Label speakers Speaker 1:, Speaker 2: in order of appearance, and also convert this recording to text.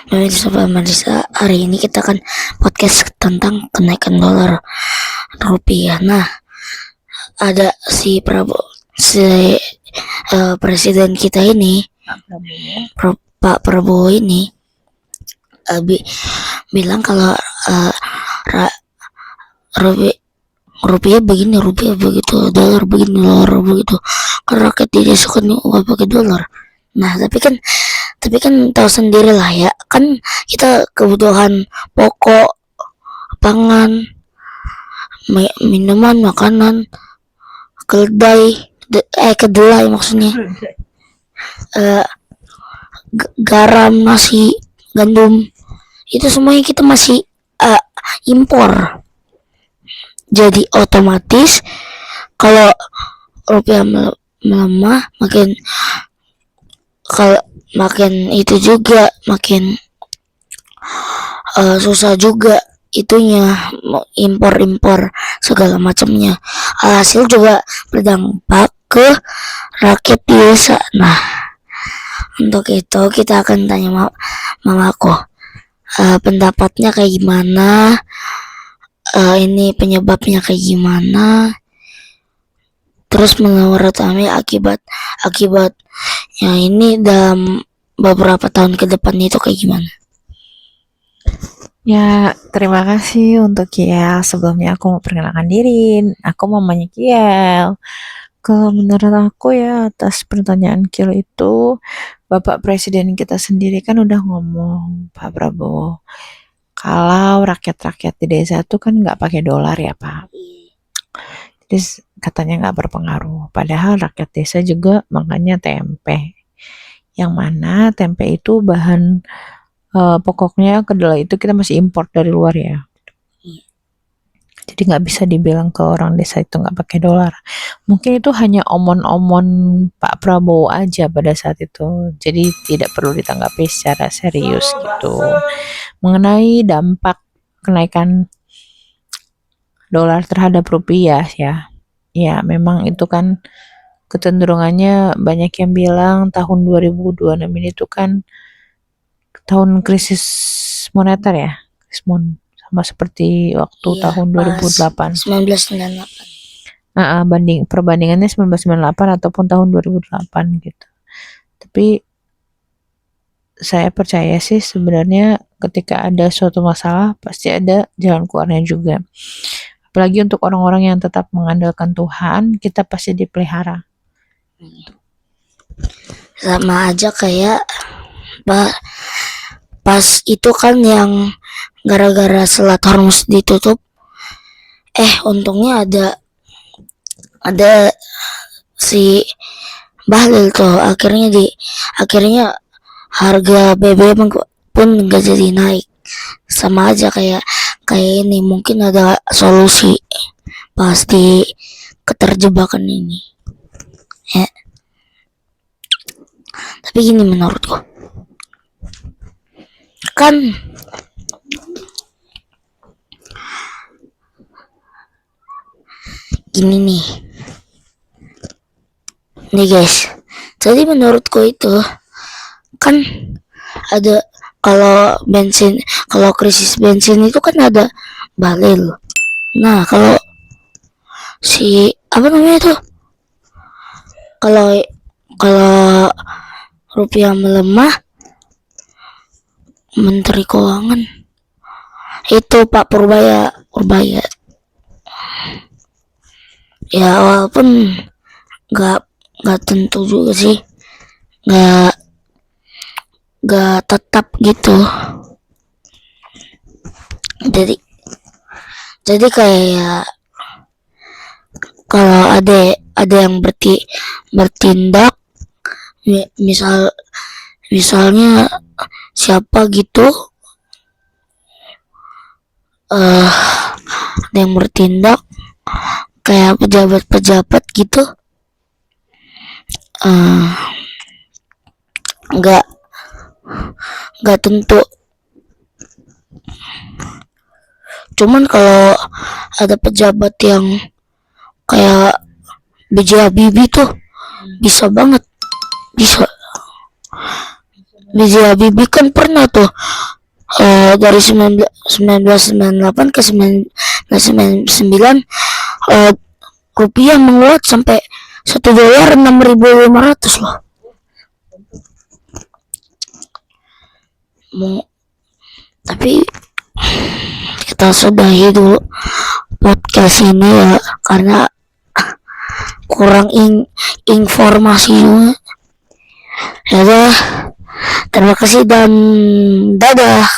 Speaker 1: Pemirsa, hari ini kita akan podcast tentang kenaikan dolar rupiah. Nah, ada presiden kita ini, Pak Prabowo ini, bilang kalau rupiah begini, rupiah begitu, dolar begini, dolar begitu. Karena rakyat tidak suka nggak pakai dolar. Nah, tapi kan tahu sendiri lah ya, kan kita kebutuhan pokok, pangan, minuman, makanan, kedelai maksudnya, garam, nasi, gandum, itu semuanya kita masih impor. Jadi otomatis kalau rupiah melemah, makin itu juga makin susah juga itunya impor segala macamnya. Alhasil juga berdampak ke rakyat biasa. Nah, untuk itu kita akan tanya mamaku pendapatnya kayak gimana, ini penyebabnya kayak gimana, terus menurut kami akibatnya ini dalam beberapa tahun ke depan itu kayak gimana.
Speaker 2: Ya, terima kasih untuk Kiel. Sebelumnya aku mau perkenalkan diri. Aku mamanya Kiel. Kalau menurut aku ya, atas pertanyaan Kiel itu, Bapak Presiden kita sendiri kan udah ngomong, Pak Prabowo, kalau rakyat-rakyat di desa itu kan nggak pakai dolar ya Pak. Jadi katanya nggak berpengaruh. Padahal rakyat desa juga makannya tempe. Yang mana tempe itu bahan pokoknya kedelai itu kita masih import dari luar ya. Jadi nggak bisa dibilang ke orang desa itu nggak pakai dolar. Mungkin itu hanya omon-omon Pak Prabowo aja pada saat itu. Jadi tidak perlu ditanggapi secara serius gitu. Mengenai dampak kenaikan dolar terhadap rupiah ya. Ya memang itu kan kecenderungannya banyak yang bilang tahun 2026 ini tuh kan tahun krisis moneter ya, sama seperti waktu tahun 2008.
Speaker 1: 1998.
Speaker 2: Perbandingannya 1998 ataupun tahun 2008 gitu. Tapi saya percaya sih sebenarnya ketika ada suatu masalah pasti ada jalan keluarnya juga. Apalagi untuk orang-orang yang tetap mengandalkan Tuhan, kita pasti dipelihara.
Speaker 1: Sama aja kayak pas itu kan yang gara-gara Selat Hormuz ditutup, untungnya ada si Bahlil tuh, akhirnya harga BBM pun nggak jadi naik. Sama aja kayak ini, mungkin ada solusi pasti keterjebakan ini ya. Tapi gini menurutku, kan gini nih guys, jadi menurutku itu kan ada, kalau krisis bensin itu kan ada Bahlil. Nah, kalau si apa namanya tuh, kalau rupiah melemah, Menteri Keuangan itu Pak Purbaya ya, walaupun nggak tentu juga sih, nggak tetap gitu. Jadi kayak kalau ada yang bertindak, misalnya siapa gitu, ada yang bertindak kayak pejabat-pejabat gitu, nggak tentu. Cuman kalau ada pejabat yang kayak B.J. Habibie tuh bisa banget, B.J. Habibie kan pernah tuh dari 1998 ke 1999 eh, rupiah menguat sampai $1 6.500 loh. Tapi kita sudahi dulu podcast ini ya, karena kurang informasi juga. Ya udah, terima kasih dan dadah.